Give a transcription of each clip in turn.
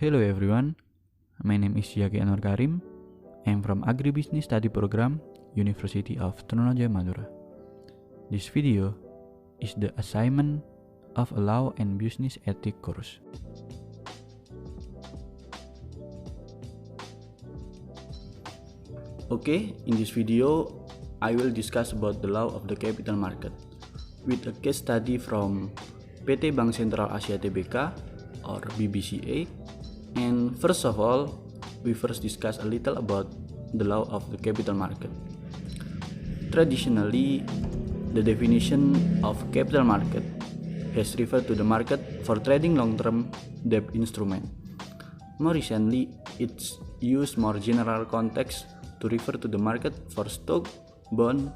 Hello everyone, my name is Yagi Anwar Karim. I'm from Agribusiness Study Program, University of Trunojoyo Madura. This video is the assignment of a Law and Business Ethics course. Okay, in this video, I will discuss about the law of the capital market with a case study from PT Bank Sentral Asia Tbk or BBCA. And first of all, we first discuss a little about the law of the capital market. Traditionally, the definition of capital market has referred to the market for trading long-term debt instrument. More recently, it's used more general context to refer to the market for stock, bond,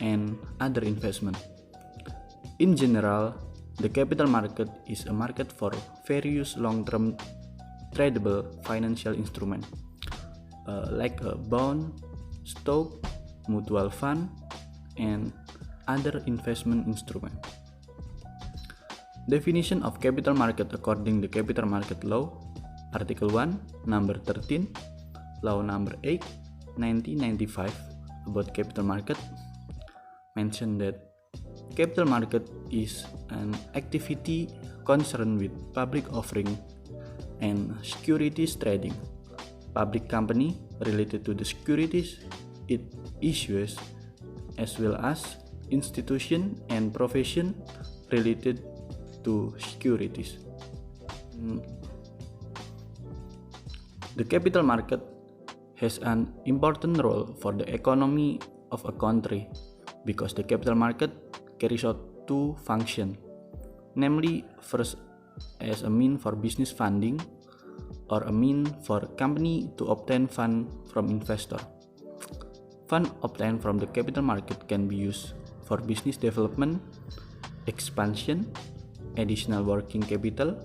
and other investment. In general, the capital market is a market for various long-term tradable financial instrument like a bond, stock, mutual fund, and other investment instrument. Definition of capital market according to Capital Market Law, Article 1, Number 13, Law Number 8, 1995 about capital market mention that capital market is an activity concerned with public offering and securities trading. Public company related to the securities it issues, as well as institution and profession related to securities. The capital market has an important role for the economy of a country because the capital market carries out two functions, namely first as a mean for business funding or a mean for company to obtain fund from investor. Fund obtained from the capital market can be used for business development, expansion, additional working capital,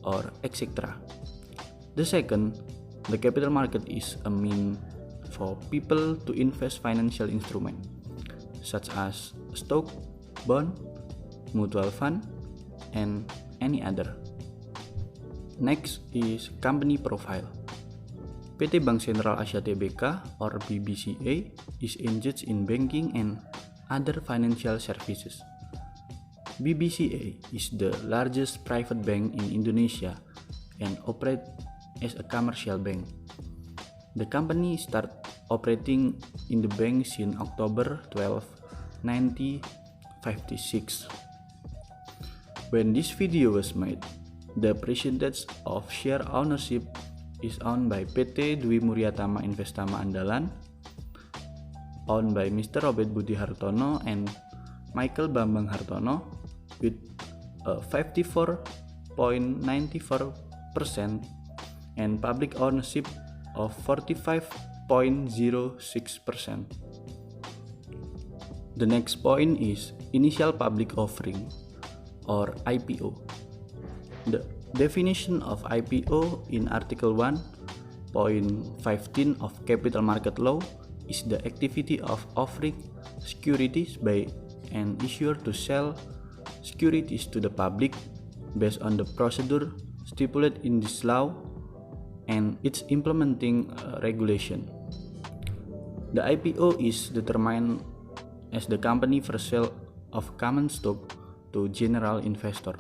or etc. The second, the capital market is a mean for people to invest financial instruments such as stock, bond, mutual fund, and any other. Next is company profile. PT Bank Sentral Asia Tbk or BBCA is engaged in banking and other financial services. BBCA is the largest private bank in Indonesia and operates as a commercial bank. The company started operating in the bank since October 12, 1956. When this video was made, the percentage of share ownership is owned by PT Dwi Muryatama Investama Andalan, owned by Mr. Robert Budi Hartono and Michael Bambang Hartono with 54.94% and public ownership of 45.06%. The next point is initial public offering or IPO. The definition of IPO in Article 1.15 of Capital Market Law is the activity of offering securities by an issuer to sell securities to the public based on the procedure stipulated in this law and its implementing regulation. The IPO is determined as the company first sale of common stock to general investor.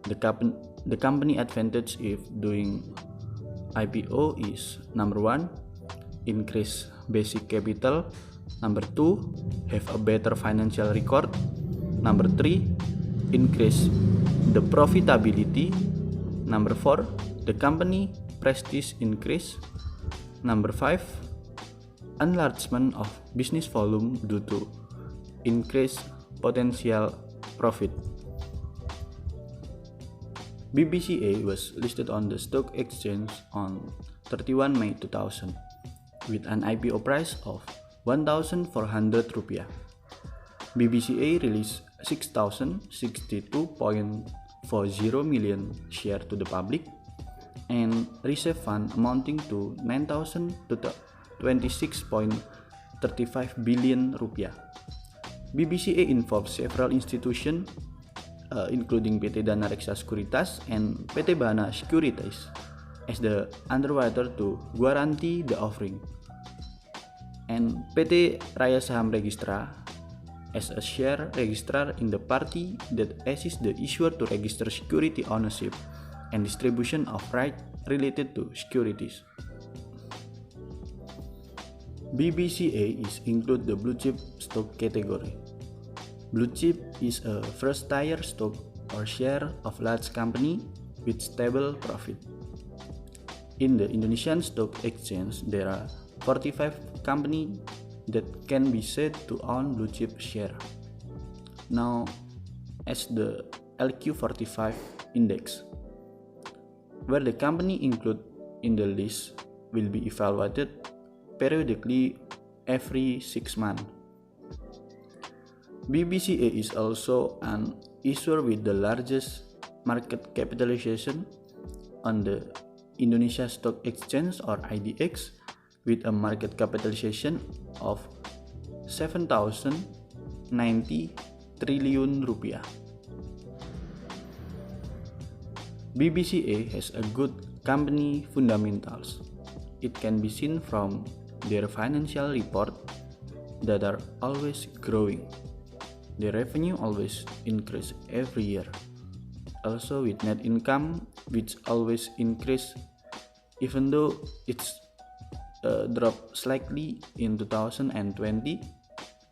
The company advantage if doing IPO is number 1, increase basic capital, number 2, have a better financial record, number 3, increase the profitability, number 4, the company prestige increase, number 5, enlargement of business volume due to increased potential profit. BBCA was listed on the stock exchange on 31 May 2000 with an IPO price of 1,400 rupiah. BBCA released 6,062.40 million shares to the public and received fund amounting to 9,026.35 billion rupiah. BBCA involves several institutions including PT Dana Reksa Sekuritas and PT Bahana Securities, as the underwriter to guarantee the offering, and PT Raya Saham Registra as a share registrar in the party that assists the issuer to register security ownership and distribution of rights related to securities. BBCA is include the blue chip stock category. Blue chip is a first tier stock or share of large company with stable profit. In the Indonesian Stock Exchange, there are 45 companies that can be said to own blue chip share. Now, as the LQ45 index, where the company included in the list will be evaluated periodically every 6 months. BBCA is also an issuer with the largest market capitalization on the Indonesia Stock Exchange or IDX, with a market capitalization of 7,090 triliun rupiah. BBCA has a good company fundamentals. It can be seen from their financial report that are always growing. The revenue always increase every year. Also with net income which always increase, even though it's dropped slightly in 2020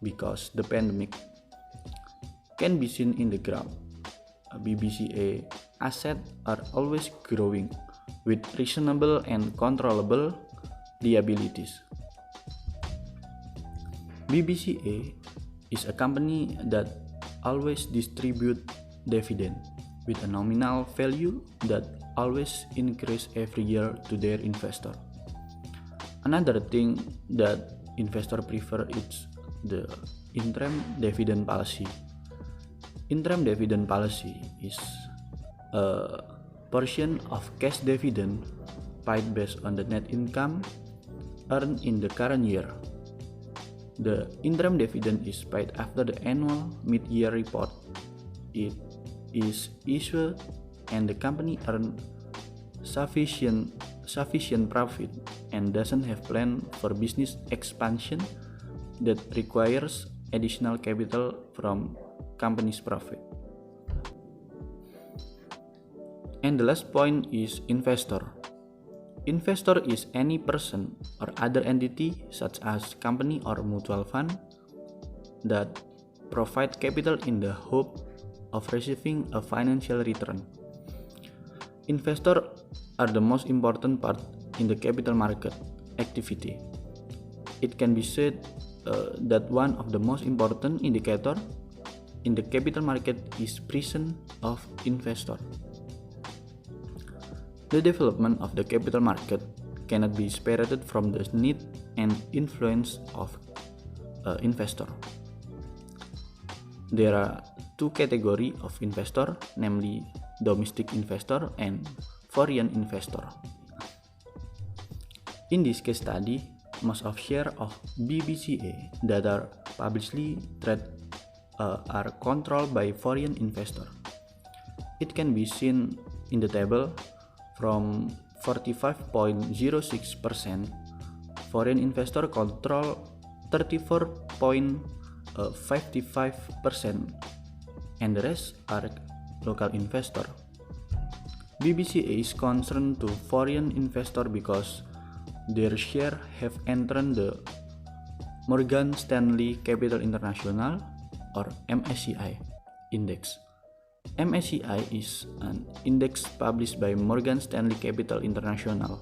because the pandemic, can be seen in the graph. BBCA assets are always growing with reasonable and controllable liabilities. BBCA is a company that always distribute dividend with a nominal value that always increase every year to their investor. Another thing that investor prefer is the interim dividend policy. Interim dividend policy is a portion of cash dividend paid based on the net income earned in the current year. The interim dividend is paid after the annual mid-year report. It is issued and the company earns sufficient profit and doesn't have plan for business expansion that requires additional capital from company's profit. And the last point is investor. Investor is any person or other entity such as company or mutual fund that provide capital in the hope of receiving a financial return. Investors are the most important part in the capital market activity. It can be said that one of the most important indicator in the capital market is presence of investor. The development of the capital market cannot be separated from the need and influence of investor. There are two categories of investor, namely domestic investor and foreign investor. In this case study, most of share of BBCA that are publicly traded are controlled by foreign investor. It can be seen in the table. From 45.06%, foreign investor control 34.55%, and the rest are local investor. BBCA is concerned to foreign investor because their share have entered the Morgan Stanley Capital International or MSCI index. MSCI is an index published by Morgan Stanley Capital International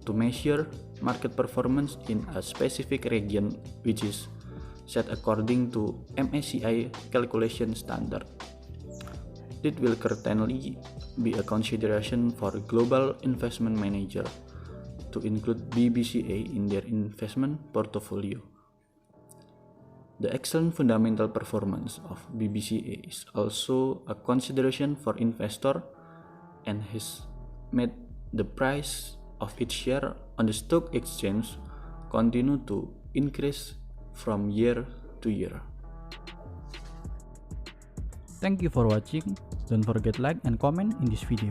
to measure market performance in a specific region, which is set according to MSCI calculation standard. It will certainly be a consideration for global investment manager to include BBCA in their investment portfolio. The excellent fundamental performance of BBCA is also a consideration for investor and has made the price of its share on the stock exchange continue to increase from year to year. Thank you for watching. Don't forget like and comment in this video.